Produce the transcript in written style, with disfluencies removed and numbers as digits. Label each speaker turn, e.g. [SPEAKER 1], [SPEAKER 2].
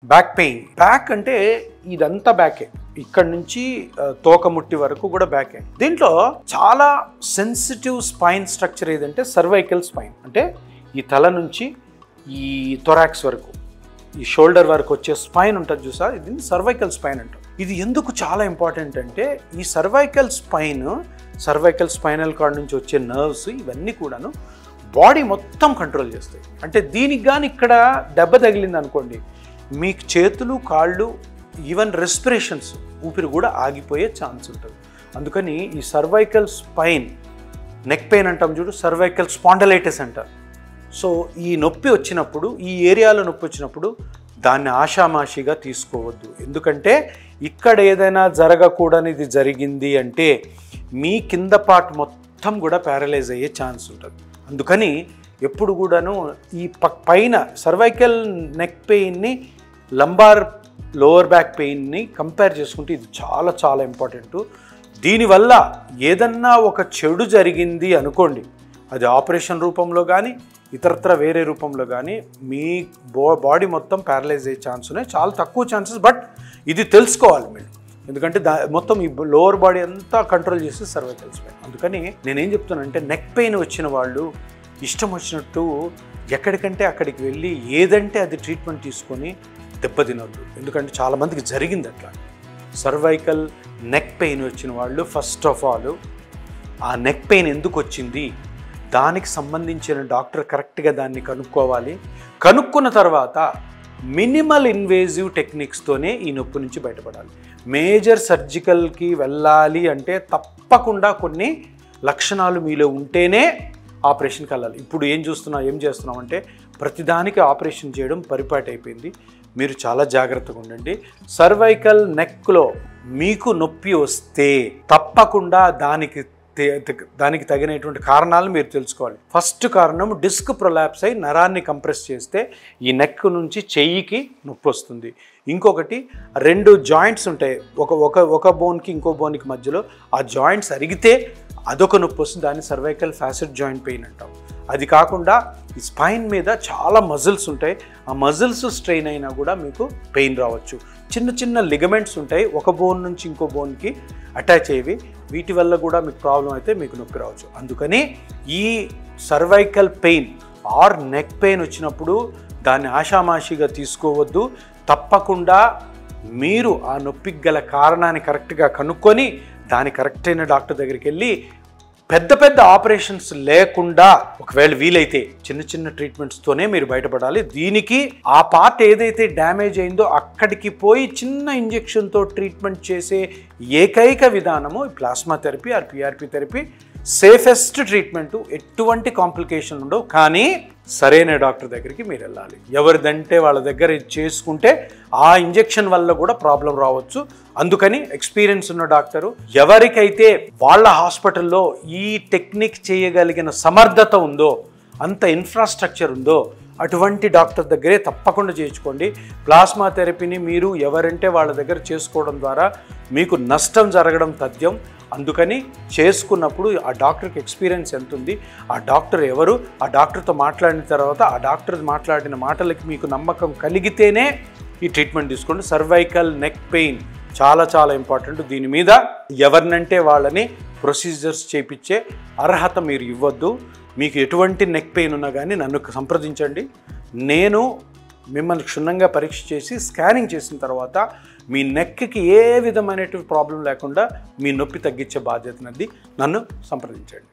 [SPEAKER 1] Back pain. Back అంటే ఇదంతా బ్యాకే, ఇక్కడ నుంచి తోకముట్టి వరకు కూడా బ్యాకే. దీంట్లో చాలా సెన్సిటివ్ స్పైన్ స్ట్రక్చర్ ఏదంటే సర్వైకల్ స్పైన్. అంటే ఈ తల నుంచి ఈ థొరాక్స్ వరకు, ఈ షోల్డర్ వరకు వచ్చే స్పైన్ ఉంటుంది చూసా, ఇది సర్వైకల్ స్పైన్ అంటాం. ఇది ఎందుకు చాలా ఇంపార్టెంట్ అంటే ఈ సర్వైకల్ స్పైనల్ కార్డ్ నుంచి వచ్చే నర్వ్స్ ఇవన్నీ కూడాను బాడీ మొత్తం కంట్రోల్ చేస్తాయి. అంటే దీనికి కానీ ఇక్కడ దెబ్బ తగిలింది అనుకోండి, మీకు చేతులు కాళ్ళు ఈవెన్ రెస్పిరేషన్స్ ఊపిరి కూడా ఆగిపోయే ఛాన్స్ ఉంటుంది. అందుకని ఈ సర్వైకల్ స్పైన్, నెక్ పెయిన్ అంటాం చూడు, సర్వైకల్ స్పాండలైటిస్ అంటారు. సో ఈ నొప్పి వచ్చినప్పుడు, ఈ ఏరియాలో నొప్పి వచ్చినప్పుడు దాన్ని ఆషామాషిగా తీసుకోవద్దు. ఎందుకంటే ఇక్కడ ఏదైనా జరగకూడనిది జరిగింది అంటే మీ కింద పార్ట్ మొత్తం కూడా ప్యారలైజ్ అయ్యే ఛాన్స్ ఉంటుంది. అందుకని ఎప్పుడు కూడాను ఈ పైన సర్వైకల్ నెక్ పెయిన్ని లంబార్ లోవర్ బ్యాక్ పెయిన్ని కంపేర్ చేసుకుంటే ఇది చాలా చాలా ఇంపార్టెంట్. దీనివల్ల ఏదన్నా ఒక చెడు జరిగింది అనుకోండి, అది ఆపరేషన్ రూపంలో కానీ ఇతరత్ర వేరే రూపంలో కానీ మీ బాడీ మొత్తం ప్యారలైజ్ అయ్యే ఛాన్స్ ఉన్నాయి. చాలా తక్కువ ఛాన్సెస్, బట్ ఇది తెలుసుకోవాలి మీరు. ఎందుకంటే మొత్తం ఈ లోవర్ బాడీ అంతా కంట్రోల్ చేస్తే సర్వైకల్ స్పైన్. అందుకని నేనేం చెప్తానంటే నెక్ పెయిన్ వచ్చిన వాళ్ళు ఇష్టం వచ్చినట్టు ఎక్కడికంటే అక్కడికి వెళ్ళి ఏదంటే అది ట్రీట్మెంట్ తీసుకొని దెబ్బతినొద్దు. ఎందుకంటే చాలామందికి జరిగింది అట్లా. సర్వైకల్ నెక్ పెయిన్ వచ్చిన వాళ్ళు ఫస్ట్ ఆఫ్ ఆల్ ఆ నెక్ పెయిన్ ఎందుకు వచ్చింది, దానికి సంబంధించిన డాక్టర్ కరెక్ట్గా దాన్ని కనుక్కోవాలి. కనుక్కున్న తర్వాత మినిమల్ ఇన్వేజివ్ టెక్నిక్స్తోనే ఈ నొప్పి నుంచి బయటపడాలి. మేజర్ సర్జికల్కి వెళ్ళాలి అంటే తప్పకుండా కొన్ని లక్షణాలు మీలో ఉంటేనే ఆపరేషన్కి వెళ్ళాలి. ఇప్పుడు ఏం చేస్తున్నాం అంటే ప్రతిదానికి ఆపరేషన్ చేయడం పరిపాటి అయిపోయింది. మీరు చాలా జాగ్రత్తగా ఉండండి. సర్వైకల్ నెక్లో మీకు నొప్పి వస్తే తప్పకుండా దానికి తగినటువంటి కారణాలు మీరు తెలుసుకోవాలి. ఫస్ట్ కారణం డిస్క్ ప్రొలాప్స్ అయి నరాన్ని కంప్రెస్ చేస్తే ఈ నెక్ నుంచి చెయ్యికి నొప్పి వస్తుంది. ఇంకొకటి 2 జాయింట్స్ ఉంటాయి, ఒక బోన్కి ఇంకో బోన్కి మధ్యలో ఆ జాయింట్స్ అరిగితే అదొక నొప్పి వస్తుంది. దాన్ని సర్వైకల్ ఫ్యాసెట్ జాయింట్ పెయిన్ అంటాం. అది కాకుండా ఈ స్పైన్ మీద చాలా మజిల్స్ ఉంటాయి, ఆ మజిల్స్ స్ట్రెయిన్ అయినా కూడా మీకు పెయిన్ రావచ్చు. చిన్న చిన్న లిగమెంట్స్ ఉంటాయి, ఒక బోన్ నుంచి ఇంకో బోన్కి అటాచ్ అయ్యేవి, వీటి వల్ల కూడా మీకు ప్రాబ్లం అయితే మీకు నొప్పి రావచ్చు. అందుకని ఈ cervical pain or neck pain వచ్చినప్పుడు దాన్ని ఆషామాషిగా తీసుకోవద్దు. తప్పకుండా మీరు ఆ నొప్పికి గల కారణాన్ని కరెక్ట్గా కనుక్కొని దాని కరెక్ట్ అయిన డాక్టర్ దగ్గరికి వెళ్ళి పెద్ద పెద్ద ఆపరేషన్స్ లేకుండా ఒకవేళ వీలైతే చిన్న చిన్న ట్రీట్మెంట్స్తోనే మీరు బయటపడాలి. దీనికి ఆ పార్ట్ ఏదైతే డ్యామేజ్ అయిందో అక్కడికి పోయి చిన్న ఇంజెక్షన్తో ట్రీట్మెంట్ చేసే ఏకైక విధానము plasma therapy are PRP therapy. Safest treatment, ఎటువంటి కాంప్లికేషన్ ఉండవు. కానీ సరైన డాక్టర్ దగ్గరికి మీరు వెళ్ళాలి. ఎవరిదంటే వాళ్ళ దగ్గర చేసుకుంటే ఆ ఇంజెక్షన్ వల్ల కూడా ప్రాబ్లం రావచ్చు. అందుకని ఎక్స్పీరియన్స్ ఉన్న డాక్టరు, ఎవరికైతే వాళ్ళ హాస్పిటల్లో ఈ టెక్నిక్ చేయగలిగిన సమర్థత ఉందో, అంత ఇన్ఫ్రాస్ట్రక్చర్ ఉందో, అటువంటి డాక్టర్ దగ్గరే తప్పకుండా చేయించుకోండి. ప్లాస్మా థెరపీని మీరు ఎవరంటే వాళ్ళ దగ్గర చేసుకోవడం ద్వారా మీకు నష్టం జరగడం తథ్యం. అందుకని చేసుకున్నప్పుడు ఆ డాక్టర్కి ఎక్స్పీరియన్స్ ఎంత ఉంది, ఆ డాక్టర్ ఎవరు, ఆ డాక్టర్తో మాట్లాడిన తర్వాత ఆ డాక్టర్ మాట్లాడిన మాటలకి మీకు నమ్మకం కలిగితేనే ఈ ట్రీట్మెంట్ తీసుకోండి. సర్వైకల్ నెక్ పెయిన్ చాలా చాలా ఇంపార్టెంట్. దీని మీద ఎవరినంటే వాళ్ళని ప్రొసీజర్స్ చేయించే అర్హత మీరు ఇవ్వద్దు. మీకు ఎటువంటి నెక్ పెయిన్ ఉన్నా కానీ నన్ను సంప్రదించండి. నేను మిమ్మల్ని క్షుణ్ణంగా పరీక్ష చేసి స్కానింగ్ చేసిన తర్వాత మీ నెక్కి ఏ విధమైనటువంటి ప్రాబ్లం లేకుండా మీ నొప్పి తగ్గించే బాధ్యత నన్ను సంప్రదించండి.